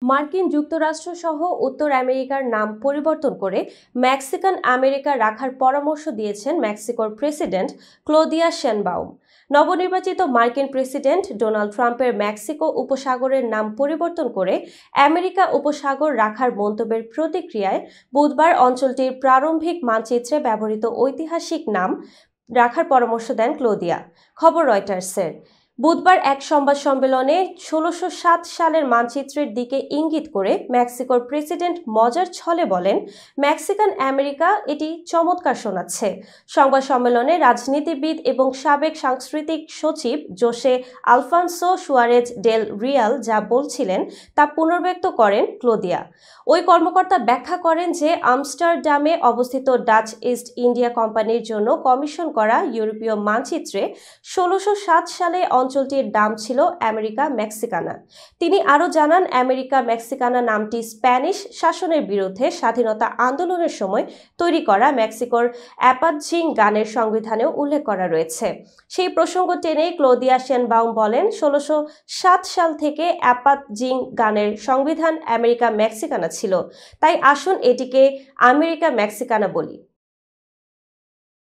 মার্কিন যুক্তরাষ্ট্র সহ উত্তর আমেরিকার নাম পরিবর্তন করে মেক্সিকান আমেরিকা রাখার পরামর্শ দিয়েছেন মেক্সিকোর প্রেসিডেন্ট ক্লদিয়া শেনবাউম। নবনির্বাচিত মার্কিন প্রেসিডেন্ট ডোনাল্ড ট্রাম্পের মেক্সিকো উপসাগরের নাম পরিবর্তন করে আমেরিকা উপসাগর রাখার মন্তব্যের প্রতিক্রিয়ায় বুধবার অঞ্চলটির প্রারম্ভিক মানচিত্রে ব্যবহৃত ঐতিহাসিক নাম রাখার পরামর্শ দেন ক্লদিয়া। খবর রয়টার্সের। বুধবার এক সংবাদ সম্মেলনে ১৬০৭ সালের মানচিত্রের দিকে ইঙ্গিত করে মেক্সিকোর প্রেসিডেন্ট মজার ছলে বলেন, মেক্সিকান আমেরিকা এটি চমৎকার শোনাচ্ছে। সংবাদ সম্মেলনে রাজনীতিবিদ এবং সাবেক সাংস্কৃতিক সচিব Jose Alfonso Suarez del Real যা বলছিলেন তা পুনর্ব্যক্ত করেন ক্লদিয়া। ওই কর্মকর্তা ব্যাখ্যা করেন যে আমস্টারডামে অবস্থিত ডাচ ইস্ট ইন্ডিয়া কোম্পানির জন্য কমিশন করা ইউরোপীয় মানচিত্রে ১৬০৭ সালে অঞ্চলটির নাম ছিল আমেরিকা মেক্সিকানা। তিনি আরও জানান, আমেরিকা মেক্সিকানা নামটি স্প্যানিশ শাসনের বিরুদ্ধে স্বাধীনতা আন্দোলনের সময় তৈরি করা মেক্সিকোর অ্যাপাতজিং গানের সংবিধানেও উল্লেখ করা রয়েছে। সেই প্রসঙ্গ টেনে ক্লদিয়া শেনবাউম বলেন, ১৬০৭ সাল থেকে অ্যাপাতজিং গানের সংবিধান আমেরিকা মেক্সিকানা ছিল, তাই আসুন এটিকে আমেরিকা মেক্সিকানা বলি।